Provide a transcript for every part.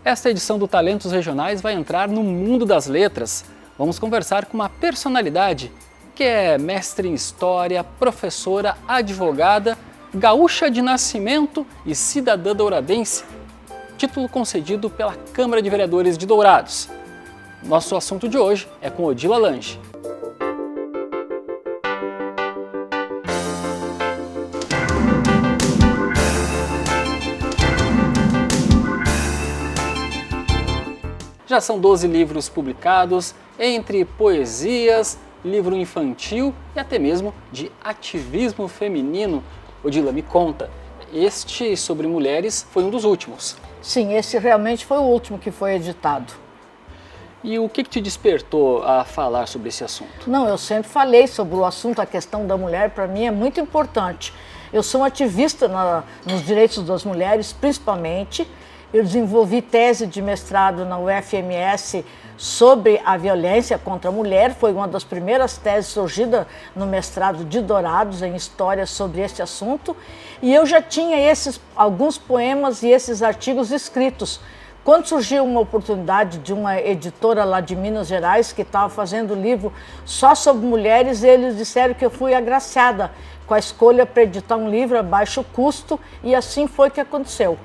Esta edição do Talentos Regionais vai entrar no mundo das letras. Vamos conversar com uma personalidade que é mestre em História, professora, advogada, gaúcha de nascimento e cidadã douradense, título concedido pela Câmara de Vereadores de Dourados. Nosso assunto de hoje é com Odila Lange. Já são 12 livros publicados, entre poesias, livro infantil e até mesmo de ativismo feminino. Odila, me conta, este sobre mulheres foi um dos últimos. Sim, esse realmente foi o último que foi editado. E o que te despertou a falar sobre esse assunto? Não, eu sempre falei sobre o assunto, a questão da mulher, para mim é muito importante. Eu sou um ativista nos direitos das mulheres, principalmente. Eu desenvolvi tese de mestrado na UFMS sobre a violência contra a mulher. Foi uma das primeiras teses surgidas no mestrado de Dourados, em História, sobre este assunto. E eu já tinha alguns poemas e esses artigos escritos. Quando surgiu uma oportunidade de uma editora lá de Minas Gerais, que estava fazendo livro só sobre mulheres, eles disseram que eu fui agraciada com a escolha para editar um livro a baixo custo, e assim foi que aconteceu.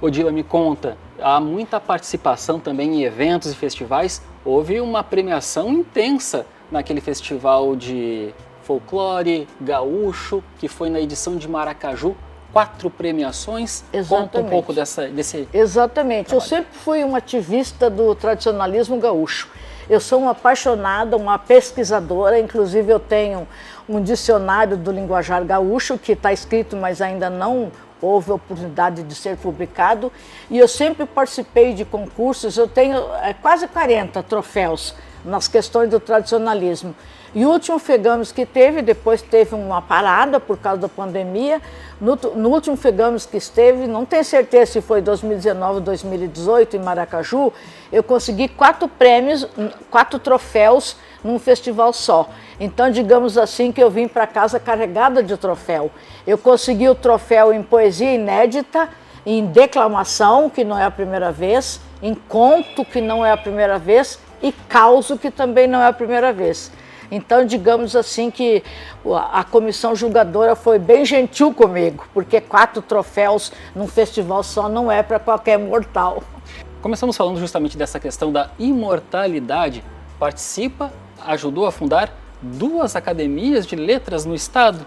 Odila, me conta, há muita participação também em eventos e festivais. Houve uma premiação intensa naquele festival de folclore gaúcho, que foi na edição de Maracaju, 4 premiações. Exatamente. Conta um pouco desse Exatamente. trabalho. Eu sempre fui uma ativista do tradicionalismo gaúcho. Eu sou uma apaixonada, uma pesquisadora, inclusive eu tenho um dicionário do linguajar gaúcho que está escrito, mas ainda não houve oportunidade de ser publicado, e eu sempre participei de concursos. Eu tenho quase 40 troféus nas questões do tradicionalismo. E o último Fegames que teve, depois teve uma parada por causa da pandemia. No último Fegames que esteve, não tenho certeza se foi 2019 ou 2018, em Maracaju, eu consegui 4 prêmios, 4 troféus num festival só. Então, digamos assim, que eu vim para casa carregada de troféu. Eu consegui o troféu em poesia inédita, em declamação, que não é a primeira vez, em conto, que não é a primeira vez, e causo, que também não é a primeira vez. Então, digamos assim que a comissão julgadora foi bem gentil comigo, porque 4 troféus num festival só não é para qualquer mortal. Começamos falando justamente dessa questão da imortalidade. Ajudou a fundar 2 academias de letras no estado?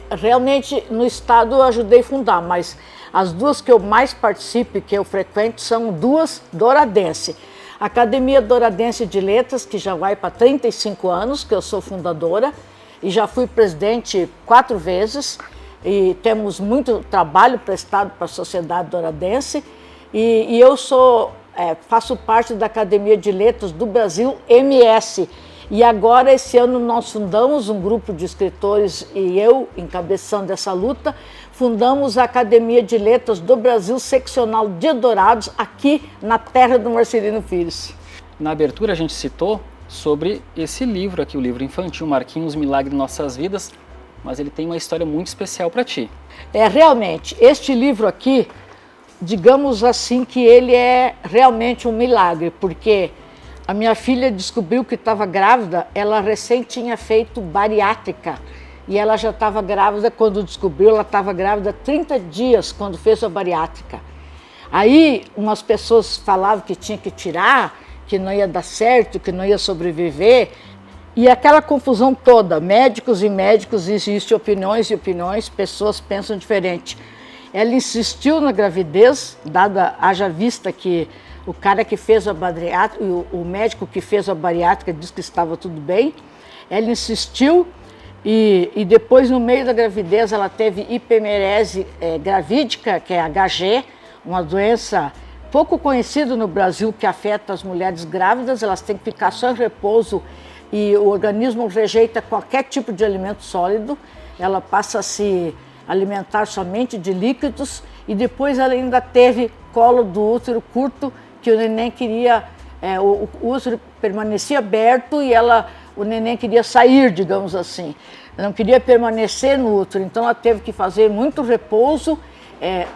Realmente no estado eu ajudei a fundar, mas as 2 que eu mais participo e que eu frequento são 2 douradense. A Academia Douradense de Letras, que já vai para 35 anos, que eu sou fundadora, e já fui presidente 4 vezes, e temos muito trabalho prestado para a sociedade douradense, e eu faço parte da Academia de Letras do Brasil, MS. E agora, esse ano, nós fundamos um grupo de escritores, e eu, encabeçando essa luta, fundamos a Academia de Letras do Brasil Seccional de Dourados, aqui na terra do Marcelino Pires. Na abertura a gente citou sobre esse livro aqui, o livro infantil, Marquinhos, Milagre em Nossas Vidas, mas ele tem uma história muito especial para ti. Realmente, este livro aqui, digamos assim que ele é realmente um milagre, porque a minha filha descobriu que estava grávida, ela recém tinha feito bariátrica, e ela já estava grávida quando descobriu, ela estava grávida 30 dias quando fez a bariátrica. Aí umas pessoas falavam que tinha que tirar, que não ia dar certo, que não ia sobreviver, e aquela confusão toda, médicos e médicos, existem opiniões e opiniões, pessoas pensam diferente. Ela insistiu na gravidez, haja vista que o cara que fez a bariátrica, o médico que fez a bariátrica disse que estava tudo bem. Ela insistiu e depois, no meio da gravidez, ela teve hiperemese gravídica, que é HG, uma doença pouco conhecida no Brasil que afeta as mulheres grávidas. Elas têm que ficar só em repouso e o organismo rejeita qualquer tipo de alimento sólido. Ela passa a se alimentar somente de líquidos, e depois ela ainda teve colo do útero curto, que o neném queria, o útero permanecia aberto e o neném queria sair, digamos assim. Ela não queria permanecer no útero, então ela teve que fazer muito repouso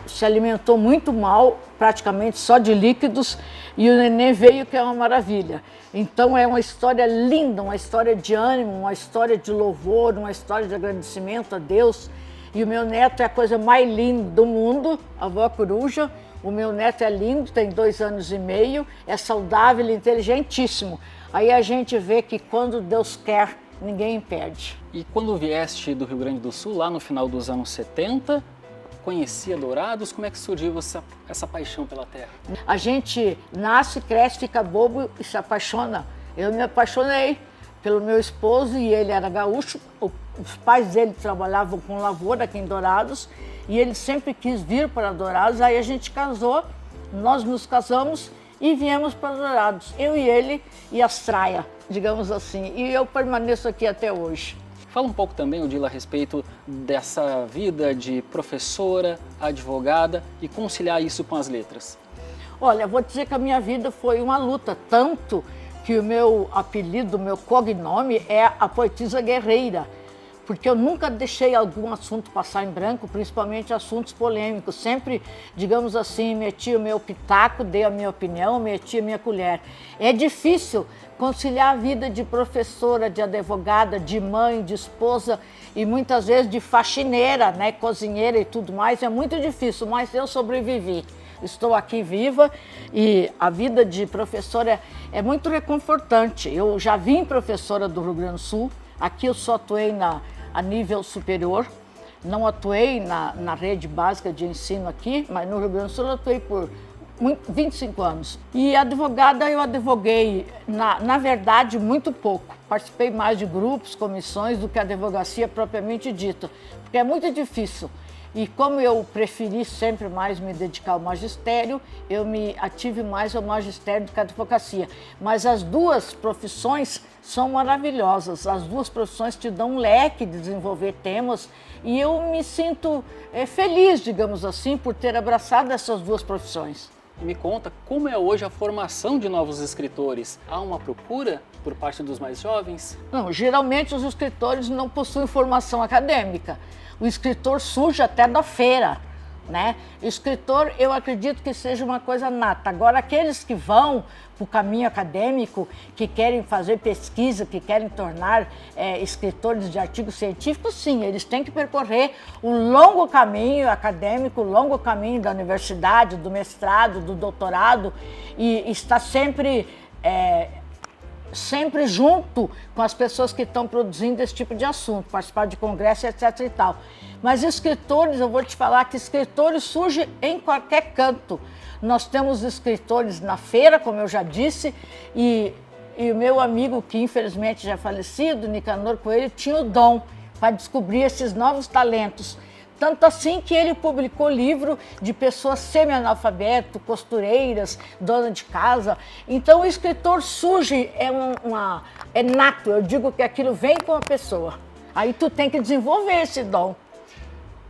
se alimentou muito mal, praticamente só de líquidos, e o neném veio, que é uma maravilha. Então é uma história linda, uma história de ânimo, uma história de louvor, uma história de agradecimento a Deus. E o meu neto é a coisa mais linda do mundo, a avó coruja. O meu neto é lindo, tem 2 anos e meio, é saudável, inteligentíssimo. Aí a gente vê que quando Deus quer, ninguém impede. E quando vieste do Rio Grande do Sul, lá no final dos anos 70, conhecia Dourados, como é que surgiu essa paixão pela terra? A gente nasce, cresce, fica bobo e se apaixona. Eu me apaixonei pelo meu esposo e ele era gaúcho. Os pais dele trabalhavam com lavoura aqui em Dourados e ele sempre quis vir para Dourados. Aí a gente casou, nós nos casamos e viemos para Dourados. Eu e ele e a Estraia, digamos assim. E eu permaneço aqui até hoje. Fala um pouco também, Odila, a respeito dessa vida de professora, advogada e conciliar isso com as letras. Olha, vou dizer que a minha vida foi uma luta, tanto que o meu apelido, o meu cognome é a poetisa guerreira, porque eu nunca deixei algum assunto passar em branco, principalmente assuntos polêmicos. Sempre, digamos assim, meti o meu pitaco, dei a minha opinião, meti a minha colher. É difícil conciliar a vida de professora, de advogada, de mãe, de esposa e muitas vezes de faxineira, né, cozinheira e tudo mais. É muito difícil, mas eu sobrevivi. Estou aqui viva e a vida de professora é muito reconfortante. Eu já vim professora do Rio Grande do Sul, aqui eu só atuei a nível superior, não atuei na rede básica de ensino aqui, mas no Rio Grande do Sul eu atuei por 25 anos. E advogada eu advoguei, na verdade, muito pouco. Participei mais de grupos, comissões, do que a advocacia propriamente dita, porque é muito difícil. E como eu preferi sempre mais me dedicar ao magistério, eu me ative mais ao magistério do que à advocacia. Mas as duas profissões são maravilhosas, as duas profissões te dão um leque de desenvolver temas e eu me sinto feliz, digamos assim, por ter abraçado essas duas profissões. E me conta como é hoje a formação de novos escritores. Há uma procura por parte dos mais jovens? Não, geralmente os escritores não possuem formação acadêmica. O escritor surge até da feira, né? O escritor, eu acredito que seja uma coisa nata. Agora, aqueles que vão para o caminho acadêmico, que querem fazer pesquisa, que querem tornar escritores de artigos científicos, sim, eles têm que percorrer um longo caminho acadêmico, um longo caminho da universidade, do mestrado, do doutorado, e está sempre junto com as pessoas que estão produzindo esse tipo de assunto, participar de congresso, etc. e tal. Mas escritores, eu vou te falar que escritores surgem em qualquer canto. Nós temos escritores na feira, como eu já disse, e o meu amigo, que infelizmente já é falecido, Nicanor Coelho, tinha o dom para descobrir esses novos talentos. Tanto assim que ele publicou livro de pessoas semi-analfabetas, costureiras, dona de casa. Então o escritor surge, é nato, eu digo que aquilo vem com a pessoa. Aí tu tem que desenvolver esse dom.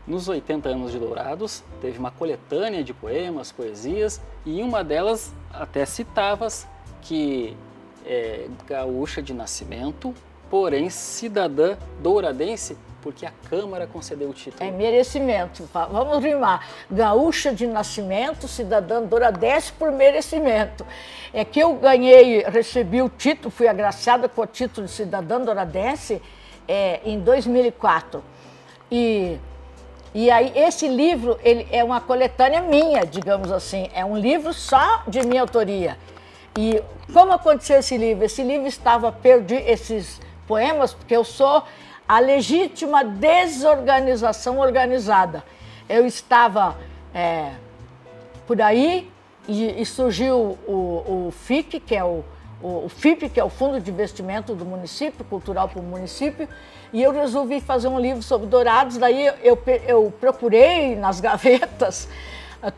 Nos 80 anos de Dourados, teve uma coletânea de poemas, poesias, e em uma delas até citavas que é gaúcha de nascimento, porém cidadã douradense, porque a Câmara concedeu o título. É merecimento, vamos rimar. Gaúcha de nascimento, cidadã douradense por merecimento. É que eu recebi o título, fui agraciada com o título de cidadã douradense em 2004. E aí esse livro, ele é uma coletânea minha, digamos assim. É um livro só de minha autoria. E como aconteceu esse livro? Esse livro estava perdido, esses poemas, porque eu sou a legítima desorganização organizada. Eu estava por aí e surgiu o FIC, que é o FIP, que é o Fundo de Investimento do Município, Cultural para o Município, e eu resolvi fazer um livro sobre Dourados. Daí eu procurei nas gavetas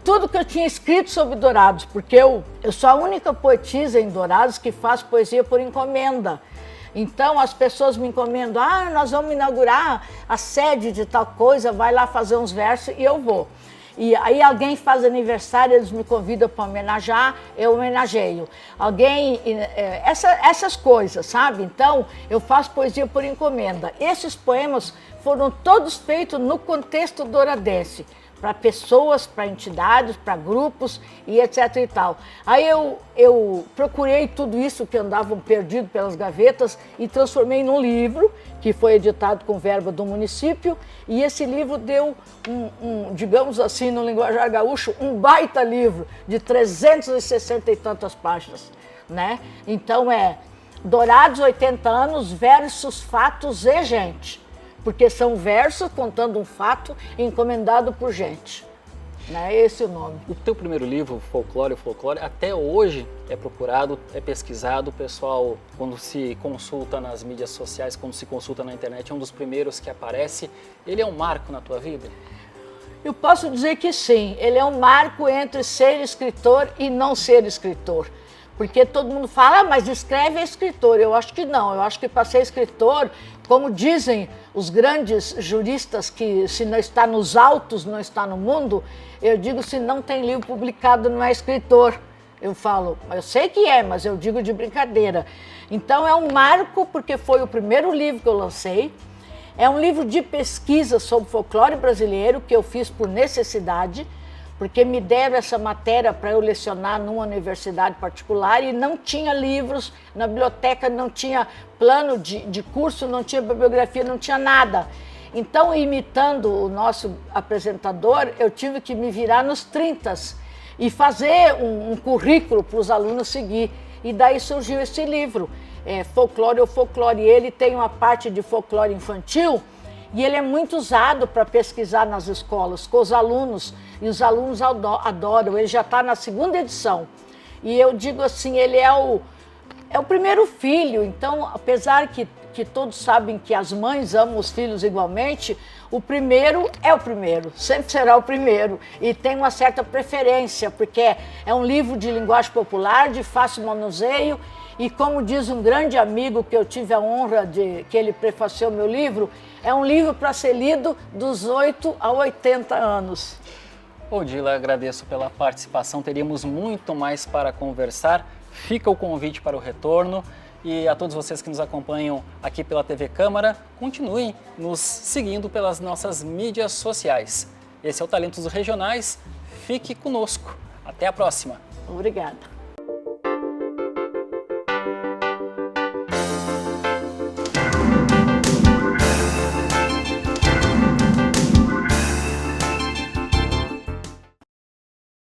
tudo que eu tinha escrito sobre Dourados, porque eu sou a única poetisa em Dourados que faz poesia por encomenda. Então as pessoas me encomendam, nós vamos inaugurar a sede de tal coisa, vai lá fazer uns versos e eu vou. E aí alguém faz aniversário, eles me convidam para homenagear, eu homenageio. Essas coisas, sabe? Então eu faço poesia por encomenda. Esses poemas foram todos feitos no contexto douradense. para pessoas, para entidades, para grupos e etc e tal. Aí eu procurei tudo isso que andavam perdido pelas gavetas e transformei num livro que foi editado com verba do município, e esse livro deu digamos assim, no linguajar gaúcho, um baita livro de 360 e tantas páginas, né? Então Dourados 80 anos versus fatos e gente, porque são versos contando um fato encomendado por gente, né? Esse é o nome. O teu primeiro livro, Folclore, até hoje é procurado, é pesquisado, o pessoal, quando se consulta nas mídias sociais, quando se consulta na internet, é um dos primeiros que aparece. Ele é um marco na tua vida? Eu posso dizer que sim, ele é um marco entre ser escritor e não ser escritor. Porque todo mundo fala, mas escreve é escritor. Eu acho que não, eu acho que para ser escritor, como dizem os grandes juristas, que se não está nos autos, não está no mundo, eu digo, se não tem livro publicado, não é escritor. Eu falo, eu sei que é, mas eu digo de brincadeira. Então é um marco, porque foi o primeiro livro que eu lancei. É um livro de pesquisa sobre folclore brasileiro, que eu fiz por necessidade, porque me deram essa matéria para eu lecionar numa universidade particular e não tinha livros na biblioteca, não tinha plano de curso, não tinha bibliografia, não tinha nada. Então, imitando o nosso apresentador, eu tive que me virar nos 30 e fazer um currículo para os alunos seguir. E daí surgiu esse livro, Folclore ou Folclore. E ele tem uma parte de folclore infantil, e ele é muito usado para pesquisar nas escolas, com os alunos, e os alunos adoram. Ele já está na 2ª edição. E eu digo assim, ele é o primeiro filho, então, apesar que todos sabem que as mães amam os filhos igualmente, o primeiro é o primeiro, sempre será o primeiro. E tem uma certa preferência, porque é um livro de linguagem popular, de fácil manuseio, e como diz um grande amigo que eu tive a honra de que ele prefaciou meu livro, é um livro para ser lido dos 8 a 80 anos. Odila, agradeço pela participação, teríamos muito mais para conversar. Fica o convite para o retorno, e a todos vocês que nos acompanham aqui pela TV Câmara, continuem nos seguindo pelas nossas mídias sociais. Esse é o Talentos Regionais, fique conosco. Até a próxima. Obrigada.